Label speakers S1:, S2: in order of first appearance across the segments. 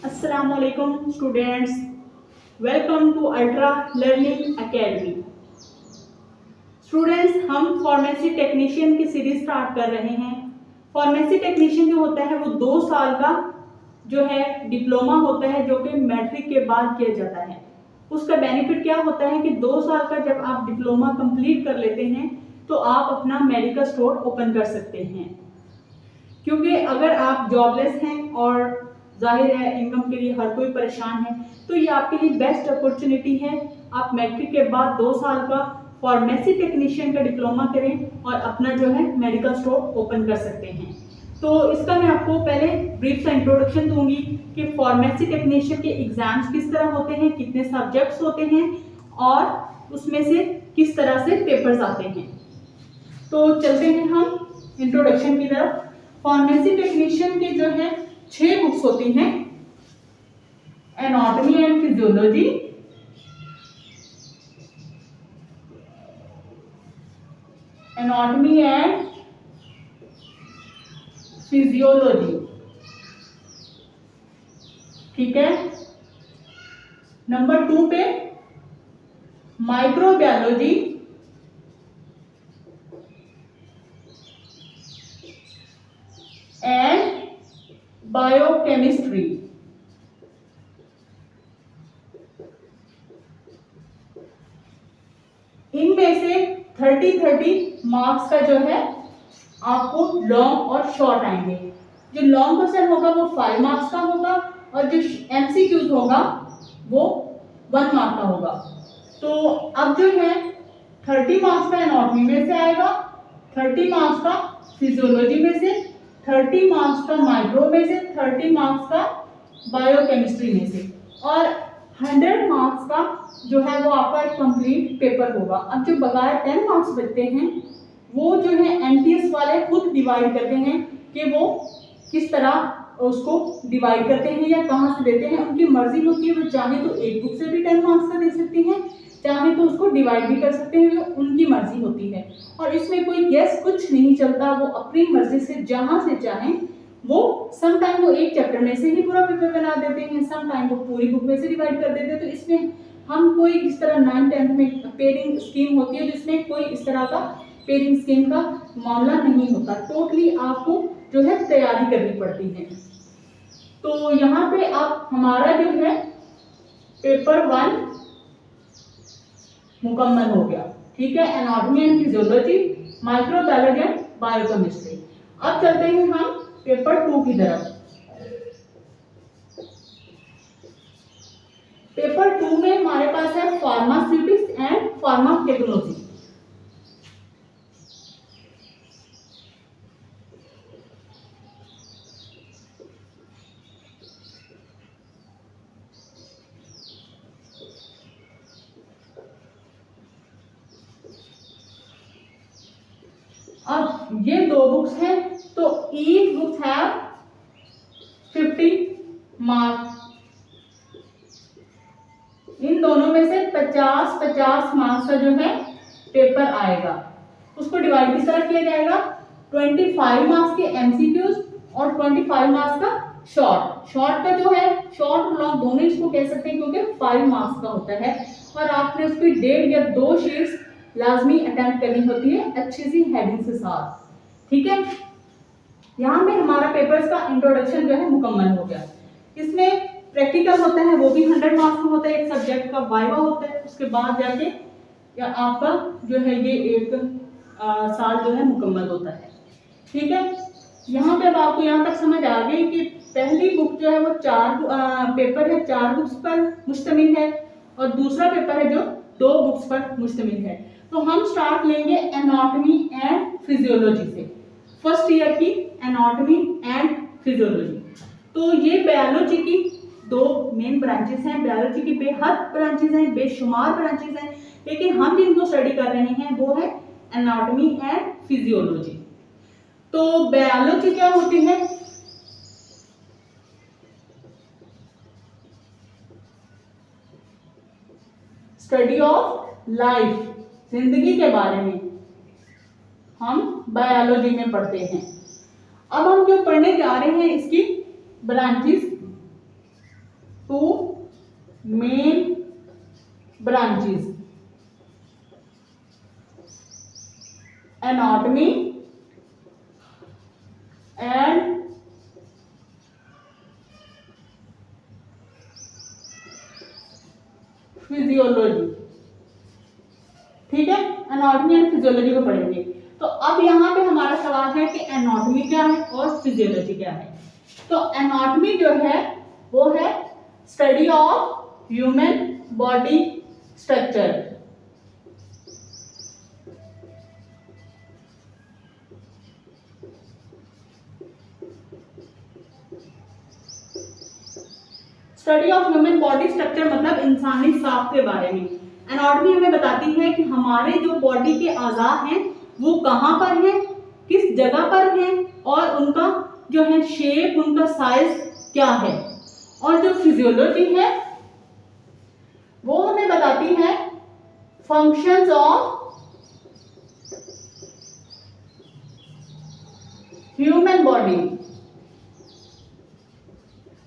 S1: Assalamualaikum students, welcome to Ultra Learning Academy। Students, हम pharmacy technician की series start कर रहे हैं। फार्मेसी टेक्नीशियन जो होता है वो 2 साल का जो है डिप्लोमा होता है, जो कि मैट्रिक के बाद किया जाता है। उसका बेनिफिट क्या होता है कि 2 साल का जब आप डिप्लोमा कंप्लीट कर लेते हैं तो आप अपना मेडिकल स्टोर ओपन कर सकते हैं। क्योंकि अगर आप जॉबलेस हैं और जाहिर है इनकम के लिए हर कोई परेशान है, तो ये आपके लिए बेस्ट अपॉर्चुनिटी है। आप मैट्रिक के बाद 2 साल का फार्मेसी टेक्नीशियन का डिप्लोमा करें और अपना जो है मेडिकल स्टोर ओपन कर सकते हैं। तो इसका मैं आपको पहले ब्रीफ सा इंट्रोडक्शन दूंगी कि फार्मेसी टेक्नीशियन के एग्जाम्स किस तरह होते हैं, कितने सब्जेक्ट्स होते हैं और उसमें से किस तरह से पेपर्स आते हैं। तो चलते हैं हम इंट्रोडक्शन की तरफ। फार्मेसी टेक्नीशियन के जो है 6 बुक्स होती हैं। Anatomy and physiology, anatomy and physiology, ठीक है। नंबर 2 पे माइक्रोबायोलॉजी, एंड बायोकेमिस्ट्री। इनमें से 30 मार्क्स का जो है आपको लॉन्ग और शॉर्ट आएंगे। जो लॉन्ग क्वेश्चन होगा वो 5 मार्क्स का होगा और जो एमसीक्यूज होगा वो 1 मार्क का होगा। तो अब जो है 30 मार्क्स का एनाटॉमी में से आएगा, 30 मार्क्स का फिजियोलॉजी में से, 30 मार्क्स का माइक्रो में से, 30 मार्क्स का बायोकेमिस्ट्री में से और 100 मार्क्स का जो है वो आपका एक कंप्लीट पेपर होगा। अब जो बकाया 10 मार्क्स बचते हैं वो जो है एनटीएस वाले खुद डिवाइड करते हैं कि वो किस तरह उसको डिवाइड करते हैं या कहाँ से देते हैं। उनकी मर्जी होती है, वो चाहे तो एक बुक से भी 10 मार्क्स का दे सकते हैं, चाहे तो उसको डिवाइड भी कर सकते हैं, वो उनकी मर्जी होती है। और इसमें कोई गेस कुछ नहीं चलता, वो अपनी मर्जी से जहां से चाहें वो सम टाइम वो एक चैप्टर में से ही पूरा पेपर बना देते हैं, सम टाइम वो पूरी बुक में से डिवाइड कर देते हैं। तो इसमें हम कोई इस तरह 9th-10th में पेयरिंग स्कीम होती है जिसमें कोई इस तरह का पेयरिंग स्कीम का मामला नहीं होता। टोटली आपको जो है तैयारी करनी पड़ती है। तो यहाँ पे अब हमारा जो है पेपर 1 मुकम्मल हो गया, ठीक है। Anatomy and physiology, microbiology and biochemistry. अब चलते हैं हम पेपर 2 की तरफ। पेपर 2 में हमारे पास है फार्मास्यूटिक्स एंड फार्माटेक्नोलॉजी। अब ये 2 बुक्स हैं, तो ईच बुक्स हैव 50 मार्क्स। इन दोनों में से 50-50 मार्क्स का जो है पेपर आएगा। उसको डिवाइड किस तरह किया जाएगा, 25 मार्क्स के एमसीक्यूज और 25 मार्क्स का शॉर्ट। शॉर्ट का जो है शॉर्ट और लॉन्ग दोनों इसको कह सकते हैं क्योंकि 5 मार्क्स का होता है और आपने उसकी 1.5 या 2 शीट्स लाजमी अटेम्प्ट करनी होती है अच्छी सी हेडिंग के साथ, ठीक है। यहाँ पे हमारा पेपर्स का इंट्रोडक्शन जो है मुकम्मल हो गया। इसमें प्रैक्टिकल होता है, वो भी 100 मार्क्स का होता है, एक सब्जेक्ट का वाइवा होता है, उसके बाद जाके या आपका जो है ये एक साल जो है मुकम्मल होता है, ठीक है। यहाँ पे अब आपको यहाँ तक समझ आ गई कि पहली बुक जो है वो 4 पेपर है, 4 बुक्स पर मुश्तमिल है और दूसरा पेपर है जो 2 बुक्स पर मुश्तमिल है। तो हम स्टार्ट लेंगे एनाटॉमी एंड फिजियोलॉजी से, फर्स्ट ईयर की एनाटॉमी एंड फिजियोलॉजी। तो ये बायोलॉजी की 2 मेन ब्रांचेस हैं। बायोलॉजी की बेहद ब्रांचेस हैं, बेशुमार ब्रांचेस हैं, लेकिन हम जिनको स्टडी कर रहे हैं वो है एनाटॉमी एंड फिजियोलॉजी। तो बायोलॉजी क्या होती है, स्टडी ऑफ लाइफ, जिंदगी के बारे में हम बायोलॉजी में पढ़ते हैं। अब हम जो पढ़ने जा रहे हैं इसकी branches two main branches: anatomy and physiology. ठीक है, एनाटॉमी एंड फिजियोलॉजी को पढ़ेंगे। तो अब यहाँ पे हमारा सवाल है कि एनाटॉमी क्या है और फिजियोलॉजी क्या है। तो एनाटॉमी जो है वो है study of human body structure. Study of human body structure मतलब इंसानी साख के बारे में। एनाटॉमी हमें बताती है कि हमारे जो बॉडी के अज़ा हैं वो कहाँ पर हैं, किस जगह पर हैं और उनका जो है शेप, उनका साइज क्या है। और जो फिजियोलॉजी है वो हमें बताती है फंक्शंस ऑफ ह्यूमन बॉडी,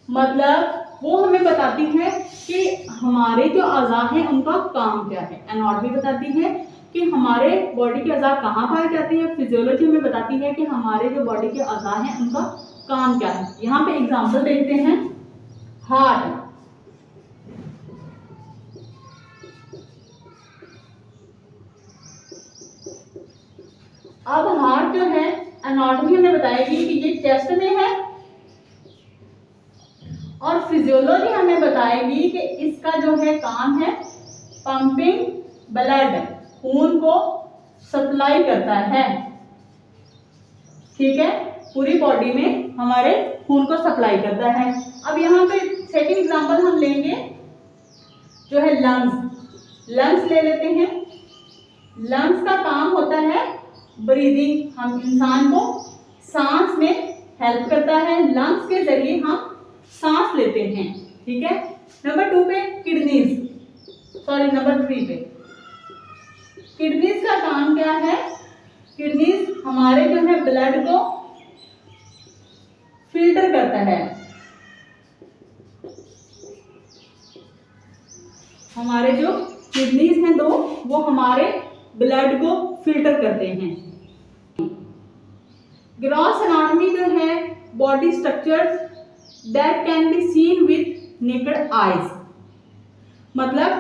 S1: मतलब वो हमें बताती है कि हमारे जो अज़ा हैं उनका काम क्या है। एनाटॉमी बताती है कि हमारे बॉडी के अज़ा कहाँ पाए जाते हैं, फिजियोलॉजी हमें बताती है कि हमारे जो बॉडी के अज़ा हैं उनका काम क्या है। यहाँ पे एग्जांपल देखते हैं। हार्ट, अब हार्ट जो है एनाटॉमी हमें बताएगी कि ये चेस्ट में है और फिजियोलॉजी हमें बताएगी कि इसका जो है काम है पंपिंग ब्लड, खून को सप्लाई करता है। ठीक है, पूरी बॉडी में हमारे खून को सप्लाई करता है। अब यहाँ पे सेकंड एग्जांपल हम लेंगे जो है लंग्स। लंग्स ले लेते हैं। लंग्स का काम होता है ब्रीदिंग, हम इंसान को सांस में हेल्प करता है। लंग्स के जरिए हम सांस लेते हैं। ठीक है, नंबर 2 पे किडनीज, सॉरी नंबर 3 पे किडनीज का काम क्या है। किडनीज हमारे जो है ब्लड को फिल्टर करता है। हमारे जो किडनीज हैं दो, वो हमारे ब्लड को फिल्टर करते हैं। ग्रॉस एनाटॉमी जो है body structures that can be seen with naked eyes, मतलब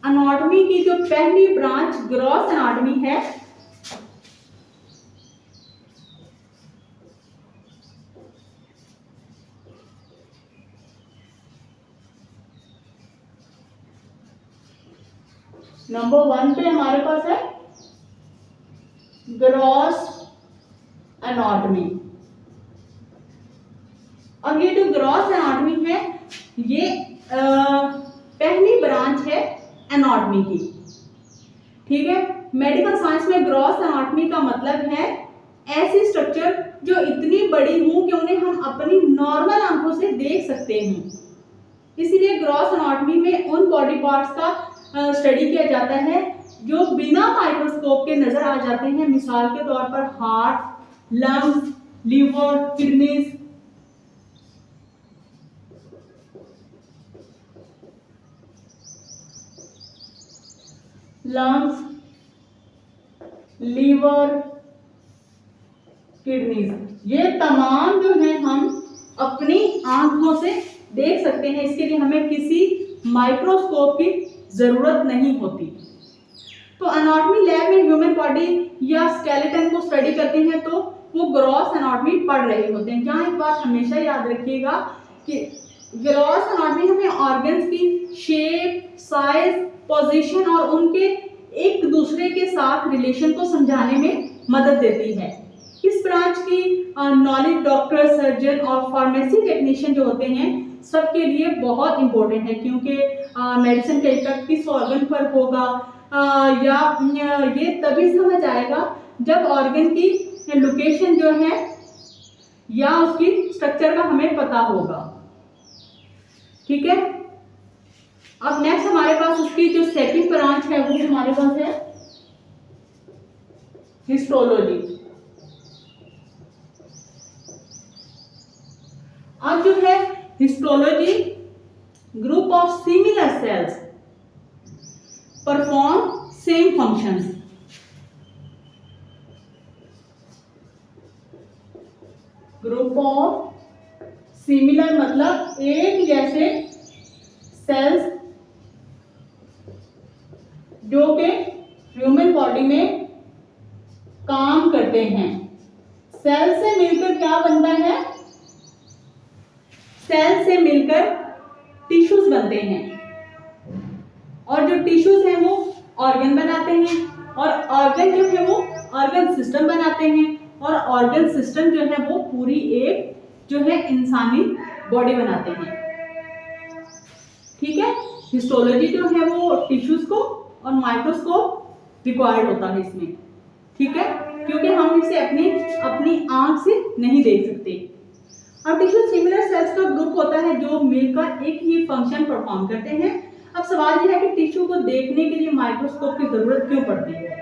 S1: एनाटॉमी की जो पहली ब्रांच ग्रॉस एनाटॉमी है नंबर 1 पे हमारे पास है ग्रॉस एनाटॉमी। और ये जो ग्रॉस एनाटॉमी है ये पहली ब्रांच है एनाटॉमी की। ठीक है, मेडिकल साइंस में ग्रॉस एनाटॉमी का मतलब है ऐसी स्ट्रक्चर जो इतनी बड़ी हो कि उन्हें हम अपनी नॉर्मल आंखों से देख सकते हैं। इसीलिए ग्रॉस एनाटॉमी में उन बॉडी पार्ट्स का स्टडी किया जाता है जो बिना माइक्रोस्कोप के नजर आ जाते हैं। मिसाल के तौर पर heart, lungs, liver, kidneys. Lungs, liver, kidneys, ये तमाम जो है हम अपनी आंखों से देख सकते हैं। इसके लिए हमें किसी माइक्रोस्कोप की जरूरत नहीं होती। तो एनाटॉमी लैब में ह्यूमन बॉडी या स्केलेटन को स्टडी करते हैं तो वो ग्रॉस एनाटॉमी पढ़ रहे होते हैं। यहाँ एक बात हमेशा याद रखिएगा कि ग्रॉस एनाटॉमी हमें ऑर्गन्स की शेप, साइज, पोजीशन और उनके एक दूसरे के साथ रिलेशन को समझाने में मदद देती है। इस ब्रांच की नॉलेज डॉक्टर, सर्जन और फार्मेसी टेक्नीशियन जो होते हैं सबके लिए बहुत इंपॉर्टेंट है, क्योंकि मेडिसिन का इफेक्ट किस ऑर्गन पर होगा या ये तभी समझ आएगा जब ऑर्गन की लोकेशन जो है या उसकी स्ट्रक्चर का हमें पता होगा। ठीक है, अब नेक्स्ट हमारे पास उसकी जो सेकंड ब्रांच है वो हमारे पास है हिस्टोलॉजी। अब जो है histology group of similar cells perform same functions. Group of similar मतलब एक जैसे सेल्स जो कि ह्यूमन बॉडी में काम करते हैं। सेल से मिलकर क्या बनता है? सेल से मिलकर टिश्यूज बनते हैं और जो टिश्यूज हैं वो ऑर्गन बनाते हैं और ऑर्गन जो है वो ऑर्गन सिस्टम बनाते हैं और ऑर्गन सिस्टम जो है वो पूरी एक जो है इंसानी बॉडी बनाते हैं। ठीक है, हिस्टोलॉजी जो है वो टिश्यूज को और माइक्रोस्कोप रिक्वायर्ड होता है इसमें। ठीक है, क्योंकि हम इसे अपनी आंख से नहीं देख सकते। अब टिश्यू सिमिलर सेल्स का ग्रुप होता है जो मिलकर एक ही फंक्शन परफॉर्म करते हैं। अब सवाल यह है कि टिश्यू को देखने के लिए माइक्रोस्कोप की जरूरत क्यों पड़ती है?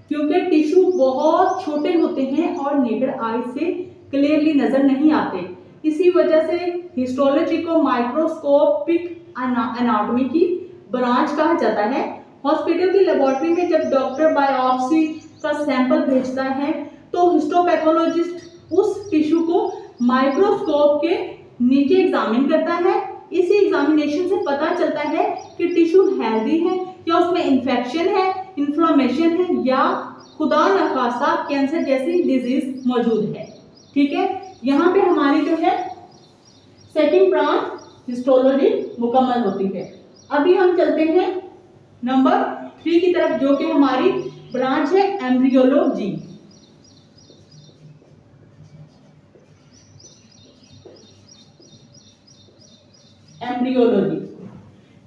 S1: क्योंकि टिश्यू बहुत छोटे होते हैं और नेकेड आई से क्लियरली नजर नहीं आते। इसी वजह से हिस्टोलॉजी को माइक्रोस्कोपिक एनाटॉमी की ब्रांच कहा जाता है। हॉस्पिटल की लेबोरेटरी में जब डॉक्टर बायोप्सी का सैंपल भेजता है तो हिस्टोपैथोलॉजिस्ट उस टिश्यू को माइक्रोस्कोप के नीचे एग्जामिन करता है। इसी एग्जामिनेशन से पता चलता है कि टिश्यू हेल्दी है या उसमें इन्फेक्शन है, इन्फ्लेमेशन है या खुदा न खास्ता कैंसर जैसी डिजीज मौजूद है। ठीक है, यहाँ पे हमारी जो है सेकंड ब्रांच हिस्टोलॉजी मुकम्मल होती है। अभी हम चलते हैं नंबर 3 की तरफ जो कि हमारी ब्रांच है एम्ब्रियोलॉजी। एम्ब्रियोलॉजी,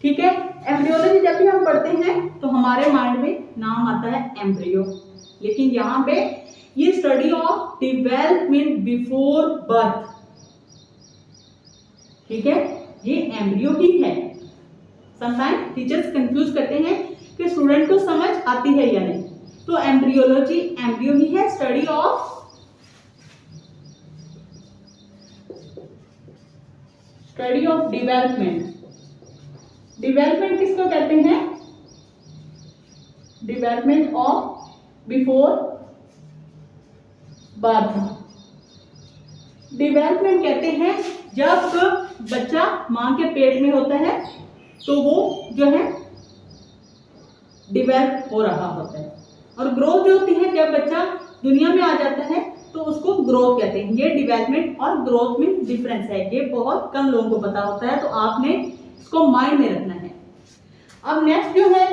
S1: ठीक है, एम्ब्रियोलॉजी जब भी हम पढ़ते हैं तो हमारे माइंड में नाम आता है एम्ब्रियो, लेकिन यहाँ पे ये study of development before birth. ठीक है, ये एम्ब्रियो ही है। समटाइम टीचर्स कंफ्यूज करते हैं कि स्टूडेंट को समझ आती है या नहीं, तो एम्ब्रियोलॉजी एम्ब्रियो ही है, स्टडी ऑफ डेवलपमेंट। डेवलपमेंट किसको कहते हैं? Development of before birth. Development कहते हैं जब बच्चा मां के पेट में होता है तो वो जो है डेवलप हो रहा होता है, और ग्रोथ जो होती है जब बच्चा दुनिया में आ जाता है तो उसको ग्रोथ कहते हैं। ये डेवलपमेंट और ग्रोथ में डिफरेंस है, ये बहुत कम लोगों को पता होता है, तो आपने इसको माइंड में रखना है। अब नेक्स्ट जो है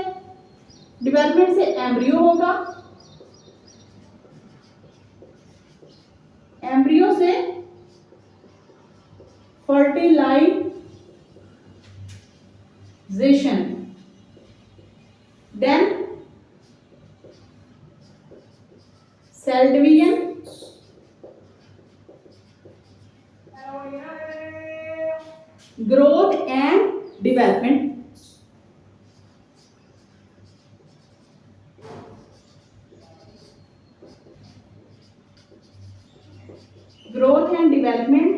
S1: डेवलपमेंट से एम्ब्रियो होगा, एम्ब्रियो से fertilisation, then cell division, growth and development. Growth and development,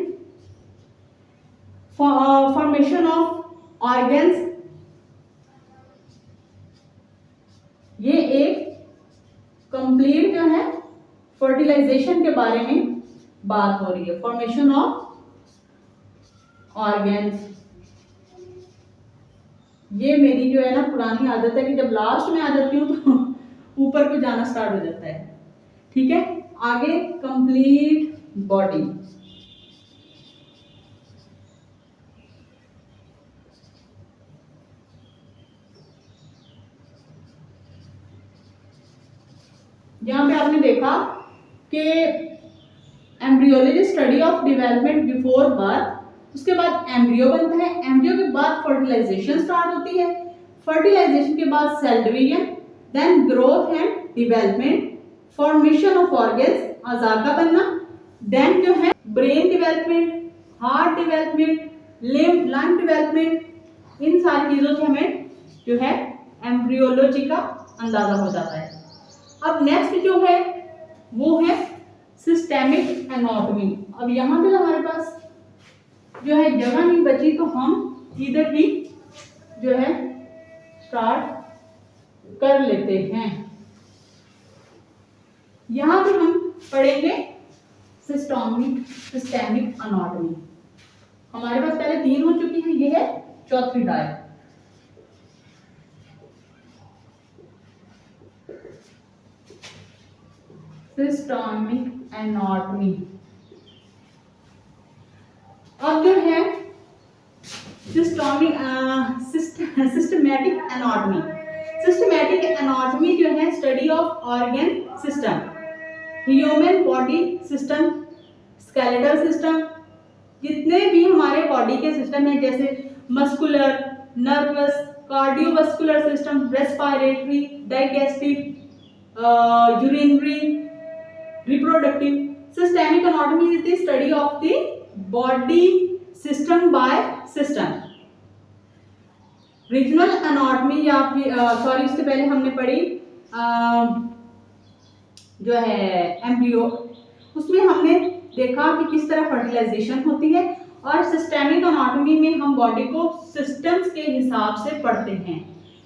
S1: formation of organs, ये एक कंप्लीट जो है फर्टिलाइजेशन के बारे में बात हो रही है। फॉर्मेशन ऑफ ऑर्गन्स, ये मेरी जो है ना पुरानी आदत है कि जब लास्ट में आ जाती हूँ तो ऊपर को जाना स्टार्ट हो जाता है। ठीक है, आगे कंप्लीट बॉडी। यहां पे आपने देखा कि embryology study of development before birth, उसके बाद एम्ब्रियो बनता है, एम्ब्रियो के बाद फर्टिलाइजेशन स्टार्ट होती है, फर्टिलाइजेशन के बाद cell division, then growth and development, formation of organs, अज़ा का बनना, देन जो है brain development, heart development, lung development. इन सारी चीजों से हमें जो है एम्ब्रियोलॉजी का अंदाजा हो जाता है। अब नेक्स्ट जो है वो है सिस्टेमिक एनाटॉमी। अब यहाँ पे हमारे पास जो है जगह नहीं बची, तो हम इधर ही जो है स्टार्ट कर लेते हैं। यहां पे हम पढ़ेंगे सिस्टेमिक एनाटॉमी। हमारे पास पहले 3 हो चुकी है, ये है चौथी डाय। Systemic anatomy. अब जो है सिस्टमैटिक एनाटॉमी। सिस्टमैटिक एनाटॉमी जो है study of organ system, human body system, skeletal system, जितने भी हमारे बॉडी के सिस्टम हैं जैसे muscular, nervous, cardiovascular system, respiratory, digestive, urinary, reproductive. Systemic anatomy is the study of the body system by system. Regional anatomy या sorry इससे पहले हमने पढ़ी जो है एम्ब्रियो, उसमें हमने देखा कि किस तरह फर्टिलाइजेशन होती है। और सिस्टेमिक एनाटॉमी में हम बॉडी को सिस्टम्स के हिसाब से पढ़ते हैं,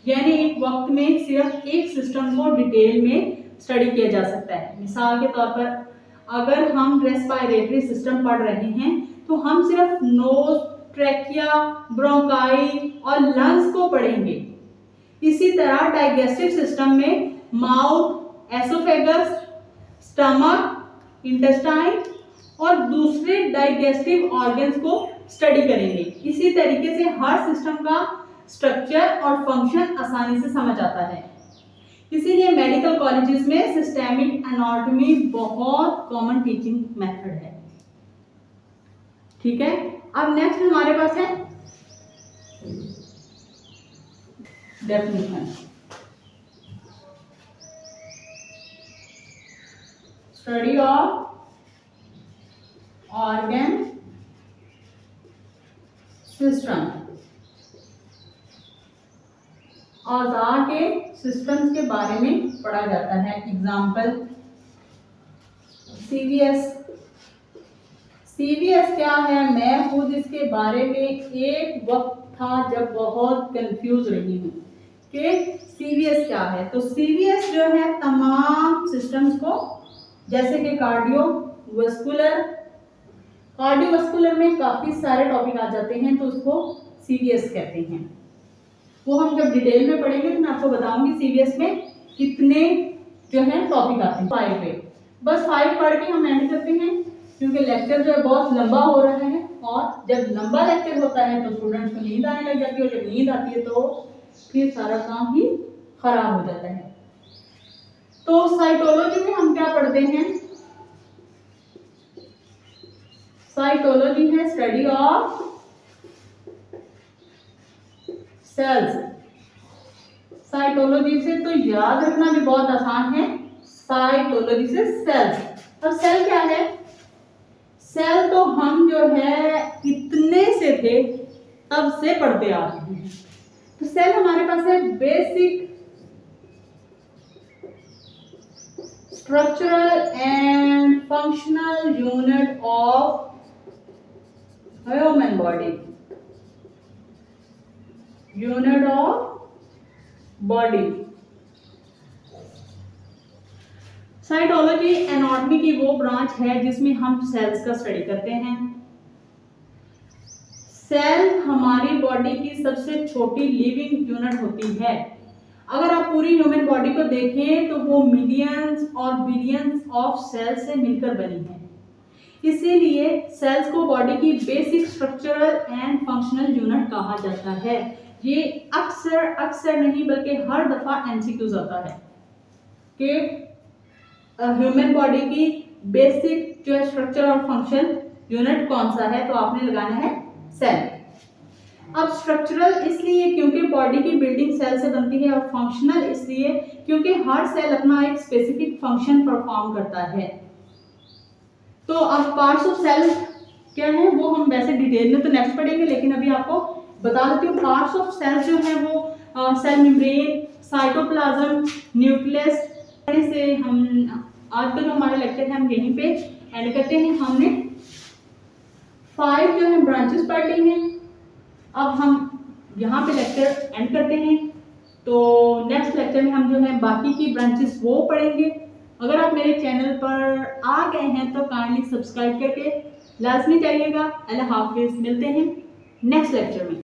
S1: यानी एक वक्त में सिर्फ एक सिस्टम को डिटेल में स्टडी किया जा सकता है। मिसाल के तौर पर अगर हम रेस्पिरेटरी सिस्टम पढ़ रहे हैं तो हम सिर्फ नोज, ट्रैकिया, ब्रोंकाई और लंग्स को पढ़ेंगे। इसी तरह डाइजेस्टिव सिस्टम में माउथ, एसोफेगस, स्टमक, इंटेस्टाइन और दूसरे डाइजेस्टिव ऑर्गन्स को स्टडी करेंगे। इसी तरीके से हर सिस्टम का स्ट्रक्चर और फंक्शन आसानी से समझ आता है। इसीलिए मेडिकल कॉलेजेस में सिस्टेमिक एनाटॉमी बहुत कॉमन टीचिंग मेथड है। ठीक है, अब नेक्स्ट हमारे पास है definition. Study of organ system, औजार के सिस्टम्स के बारे में पढ़ा जाता है। Example CVS. सीवीएस क्या है? मैं खुद इसके बारे में एक वक्त था जब बहुत कंफ्यूज रही हूँ कि सीवीएस क्या है। तो सीवीएस जो है तमाम सिस्टम्स को, जैसे कि कार्डियोवास्कुलर में काफी सारे टॉपिक आ जाते हैं तो उसको सीवीएस कहते हैं। वो हम जब डिटेल में पढ़ेंगे तो मैं आपको बताऊंगी सीवीएस में कितने जो है टॉपिक आते हैं। 5 पे बस 5 पढ़ के हम एंड करते हैं, क्योंकि लेक्चर जो है बहुत लंबा हो रहा है और जब लंबा लेक्चर होता है तो स्टूडेंट्स को नींद आने लग जाती है और जब नींद आती है तो फिर सारा काम ही खराब हो जाता है। तो साइटोलॉजी में हम क्या पढ़ते हैं? साइटोलॉजी है स्टडी ऑफ सेल्स। साइटोलॉजी से तो याद रखना भी बहुत आसान है, साइटोलॉजी से सेल्स। अब सेल क्या है? सेल तो हम जो है इतने से थे तब से पढ़ते आ रहे हैं। तो सेल हमारे पास है basic structural and functional unit of human body. Unit of body. Cytology anatomy की वो ब्रांच है जिसमें हम सेल्स का स्टडी करते हैं। सेल हमारी बॉडी की सबसे छोटी लिविंग यूनिट होती है। अगर आप पूरी ह्यूमन बॉडी को देखें तो वो मिलियंस और बिलियंस ऑफ सेल्स से मिलकर बनी है। इसीलिए सेल्स को बॉडी की basic structural and functional unit कहा जाता है। ये अक्सर नहीं बल्कि हर दफा एमसीक्यूज आता है कि ह्यूमन बॉडी की बेसिक जो है स्ट्रक्चर और फंक्शन यूनिट कौन सा है, तो आपने लगाना है सेल। अब स्ट्रक्चरल इसलिए क्योंकि बॉडी की बिल्डिंग सेल से बनती है और फंक्शनल इसलिए क्योंकि हर सेल अपना एक स्पेसिफिक फंक्शन परफॉर्म करता है। तो अब पार्ट्स ऑफ सेल क्या है वो हम वैसे डिटेल में तो नेक्स्ट पढ़ेंगे, लेकिन अभी आपको बता देती हूँ। पार्ट्स ऑफ सेल जो है वो सेल मेम्ब्रेन, साइटोप्लाज्म, न्यूक्लियस। से हम आज का जो हमारा लेक्चर है हम यहीं पे एंड करते हैं। हमने 5 जो है ब्रांचेस पढ़ ली हैं। अब हम यहाँ पे लेक्चर एंड करते हैं। तो नेक्स्ट लेक्चर में हम जो है बाकी की ब्रांचेस वो पढ़ेंगे। अगर आप मेरे चैनल पर आ गए हैं तो काइंडली सब्सक्राइब करके लाजमी जाइएगा। अल्लाह हाफिज़, मिलते हैं नेक्स्ट लेक्चर में।